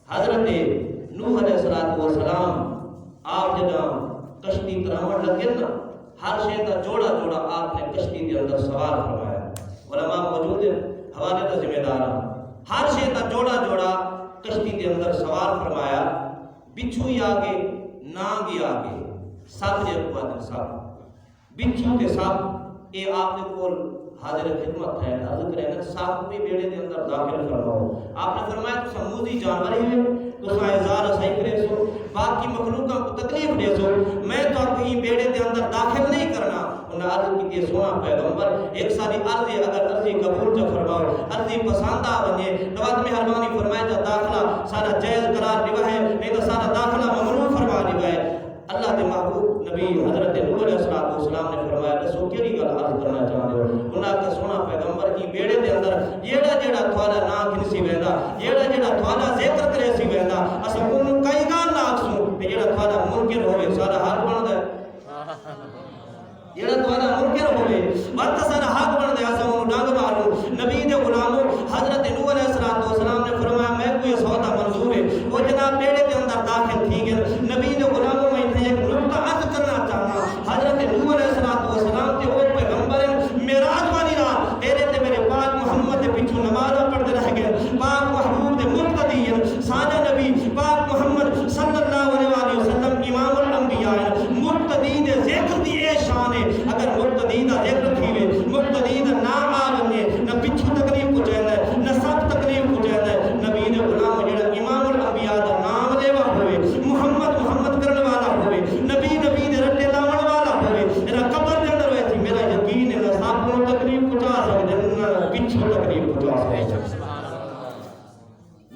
حضرت نوح علیہ السلام آپ جب کشتی تراون لگے نا ہر شے کا جوڑا جوڑا آپ نے کشتی کے اندر سوار فرمایا. علماء موجود ہیں حوالے کا ذمہ دار ہر شے کا جوڑا جوڑا کشتی کے اندر سوار فرمایا. بچھو ہی آگے نانگ ہی آگے سب جے کو سب بچھو تے سب اے آپ نے کول حاضر خدمت ہے. عرض کرے نا سب بھی بیڑے کے اندر داخل فرماؤ. آپ نے فرمایا تو سمودی جانور ہی تو ہزار صحیح کرے سو باقی مخلوقوں کو تکلیف دے سو میں تو کہیں بیڑے کے اندر داخل نہیں کرنا. انہیں عرض کی سونا پیغمبر ایک ساری عرضی اگر عرضی قبول جو فرماؤ عرضی پسند آ بنے تو بعد مہربانی فرمائے جا داخلہ سارا جائز قرار دیوا ہے نہیں تو سارا داخلہ ممنوع فرما دیوا ہے. اللہ کے محبوب نبی حضرت نوح علیہ السلام نے فرمایا دسو کیڑی گل عرض کرنا چاہتے ہو. انہاں کے سونا پیغمبر کی بیڑے دے اندر جیڑا جیڑا تھوڑا نا کھنسی ویندا جیڑا جیڑا تھوڑا ذکر کرے سی ویندا اساں اونوں کئی گال نہ آکھسوں تے جیڑا تھوڑا منکر ہوے سارا حق بندا ہے. جیڑا تھوڑا منکر ہوے وقت سارا حق بندا ہے اساں اونوں ڈنگ ماروں. نبی دے غلاموں حضرت نوح علیہ السلام نے فرمایا میں کوئی سودا منظور ہے وہ جناب بیڑے کے اندر داخل تھی گئے. نبی دے غلاموں میں ایک نقطہ عرض کرنا چاہنا حضرت نوح علیہ السلام تے وہ پیغمبر معراج والی رات تیرے تے میرے پاک محمد دے پیچھے نماز پڑھتے رہ گئے. پاک محبوب دے مقتدی سادہ نبی پاک محمد صلی اللہ علیہ وسلم امام الانبیاء مقتدی دے ذکر دی اے شان ہے. اگر مقتدی دا ذکر تھیوے مقتدی دا نام آوے نہ پیچھے تکلیف پہنچیندا ہے نہ سب تکلیف پہنچیندا ہے. نبی دے غلام جڑا امام الانبیاء دا نام لیوا ہوئے محمد محمد کرنے والا ہوئے نبی نبی دے رٹے لاون والا ہوئے میرا قبر دے اندر ویسی میرا یقین ہے نہ سب کو تکلیف پہنچا سکدے نہ پیچھے تکلیف پہنچا سکدے.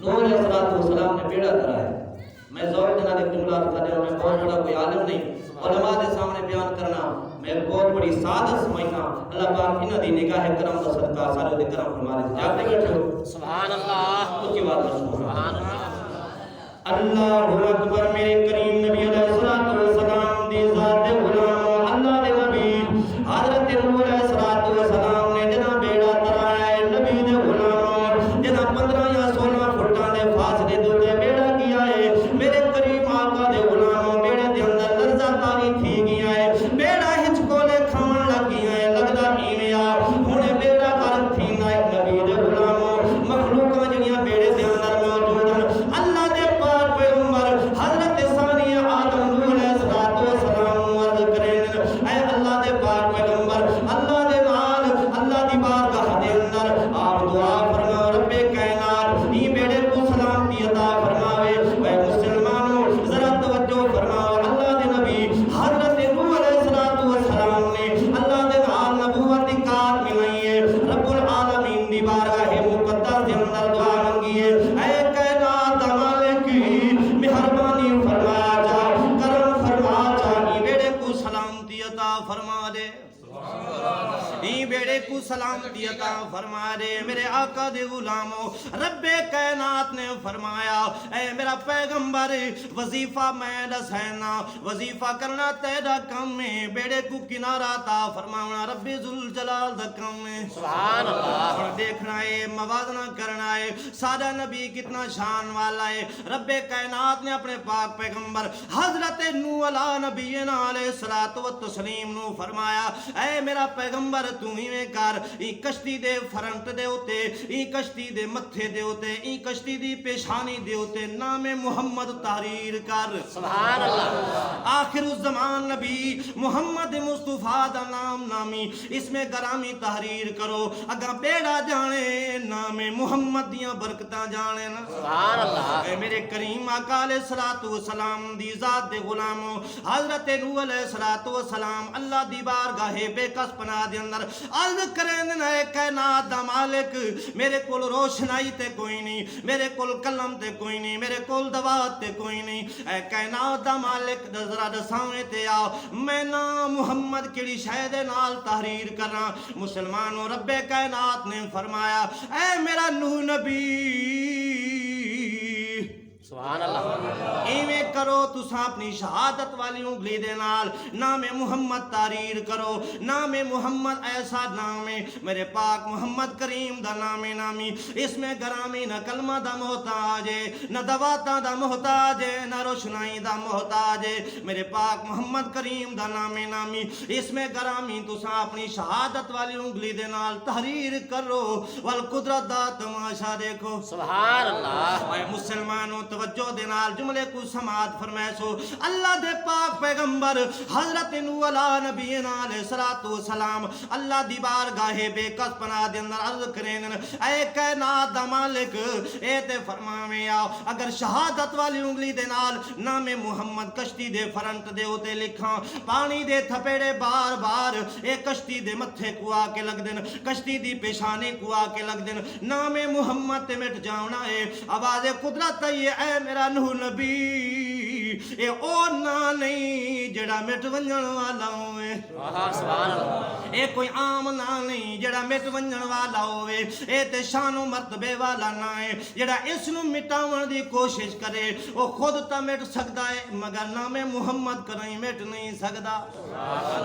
نوح علیہ السلام نے بیڑا کرایا. میں ذوق کے نال ایک جملہ بتا دوں میں بہت بڑا کوئی عالم نہیں علماء کے سامنے بیان کرنا میں بہت بڑی سعادت سمجھنا. اللہ پاک انہاں دی نگاہ کرم دا صدقہ سارے دے کرم فرما دے. جاتے بیٹھو سبحان اللہ اونچی بات میں سبحان اللہ. اللہ اکبر. میرے کریم نبی علیہ السلام دی ذات دے غلام اللہ دے نبی حضرت نوح علیہ السلام نے جنا بیڑا ترایا ہے. نبی دے غلام جنا 15 یا 16 فٹاں دے فاصلے تے بیڑا کیا ہے. میرے کریم آقا دے غلام بیڑے دے اندر لرزہ تاری تھی گیا ہے. بیڑا ہچ کولے کھاون لگ گیا ہے لگدا ایویں آ ہن بیڑا غرق تھیندا ہے. نبی دے غلام مخلوقاں جڑیاں بیڑے دے اندر موجود ہیں اللہ دے پاک پیغمبر حضرت ثانی آدم نوح علیہ السلام عرض کریں اے اللہ دے پاک پیغمبر اللہ دے نال اللہ دی بارگاہ دے اندر آپ دعا فرماؤ رب کائنات ای بیڑے کو سلامتی عطا فرماوے. اے مسلمانوں ذرا توجہ فرماؤ اللہ دے نبی حضرت نوح علیہ السلام نے اللہ دے نال نبوت دی کار ملائی ہے. رب العالمین دی بارگاہ مقدس دے اندر دعا منگی ہے اے کائنات دا مالک مہربانی فرما جا کرم فرما جا ای بیڑے کو سلامتی عطا فرما دے. ای بیڑے کو سلامتی عطا فرما دے. میرے آقا دے غلاموں رب کائنات نے فرمایا اے میرا پیغمبر وظیفہ میں دسینا وظیفہ کرنا تیرا کم ہے. بیڑے کو کنارہ عطا فرماونا رب ذوالجلال دا کم ہے. سبحان اللہ. اور دیکھنا ہے موازنہ کرنا ہے سادہ نبی کتنا شان والا ہے. رب کائنات نے اپنے پاک پیغمبر حضرت نوح علیہ نبینا علیہ الصلوۃ والتسلیم نو فرمایا اے میرا پیغمبر تو ہی میں کر ای کشتی دے فرنٹ دے ہوتے ای کشتی دے متھے دے ہوتے ای کشتی دی پیشانی دے ہوتے نام محمد تحریر کر. سبحان اللہ. آخر الزمان نبی محمد مصطفیٰ دا نام نامی اس میں گرامی تحریر کرو اگا بیڑا جانے نام محمد دیاں برکتاں جانے نا. سبحان اللہ. اے میرے کریم آقا علیہ الصلوۃ والسلام دی ذات دے غلاموں حضرت نوح علیہ الصلوۃ والسلام اللہ دی بارگاہ بے کس پناہ دے اندر عرض کریں اے کائنات دا مالک میرے کول روشنائی تے کوئی نہیں میرے کول کلم تے کوئی نہیں میرے کول دوات تے کوئی نہیں. اے کائنات دا مالک ذرا دساویں تے آ میں نام محمد کیڑی شے دے نال تحریر کراں. مسلمانوں رب کائنات نے فرمایا اے میرا نوح نبی سبحان اللہ ایویں کرو تساں اپنی شہادت والی انگلی دے نال نام محمد تحریر کرو. نام محمد ایسا نام ہے میرے پاک محمد کریم دا نام نامی اس میں گرامی نہ کلمہ دا محتاج ہے نہ دواتا دا محتاج ہے نہ روشنائی دا محتاج ہے. میرے پاک محمد کریم دا نام نامی اس میں گرامی تساں اپنی شہادت والی انگلی دے نال تحریر کرو والقدرت دا تماشا دیکھو. سبحان اللہ. اے مسلمانوں توجہ دے نال جملے کو سماعت فرمائے سو. اللہ دے پاک پیغمبر حضرت نوح علیہ نبینا علیہ الصلوۃ والسلام اللہ دی بارگاہ بے کس پناہ دے اندر عرض کرین اے کائنات دا مالک اے تے فرماویں آ اگر شہادت والی انگلی دے نال نام محمد کشتی دے فرنٹ دے اوتے لکھاں پانی دے تھپیڑے بار بار اے کشتی دے متھے کو آ کے لگ دین کشتی دی پیشانی کو آ کے لگ دین نام محمد تے مٹ جاونا ہے. آواز قدرت یہ اے میرا نوح نبی اے او نا نہیں جڑا مٹ ونجن والا ہوئے. سبحان اللہ. اے کوئی عام نا نہیں جڑا مٹ ونجن والا ہوئے. اے تے شان و مرتبے والا نا ہے جڑا اس نو مٹاون دی کوشش کرے او خود تا مٹ سکدا ہے مگر نام محمد کریں مٹ نہیں سکدا.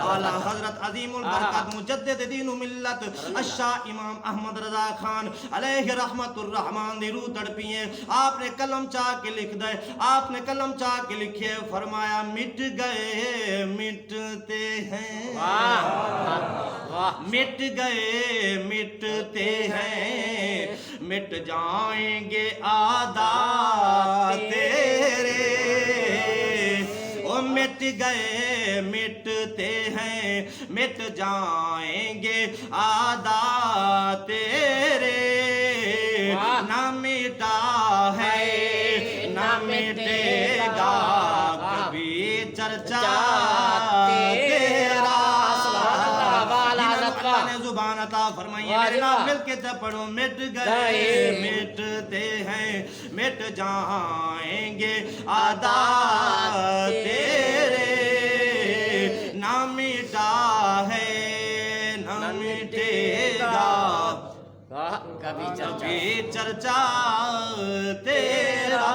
اعلی حضرت عظیم البرکات مجدد دین و ملت الشاہ امام احمد رضا خان علیہ رحمت الرحمن دی روح تڑپی ہے. آپ نے قلم چاہ کے لکھ دے آپ نے قلم چاہ کے لکھے فرمایا مٹ گئے مٹتے ہیں مٹ گئے مٹتے ہیں مٹ جائیں گے عادات تیرے او مٹ گئے مٹتے ہیں مٹ جائیں گے عادات تیرے نہ مٹا ہے نہ مٹے گا کبھی چرچا تیرا. اللہ نے زبان عطا فرمائی ہے میرے نام مل کے پڑھو مٹ گئے مٹتے ہیں مٹ جائیں گے عادات تیرے نہ مٹا ہے نہ مٹے گا کبھی چرچا چرچا تیرا.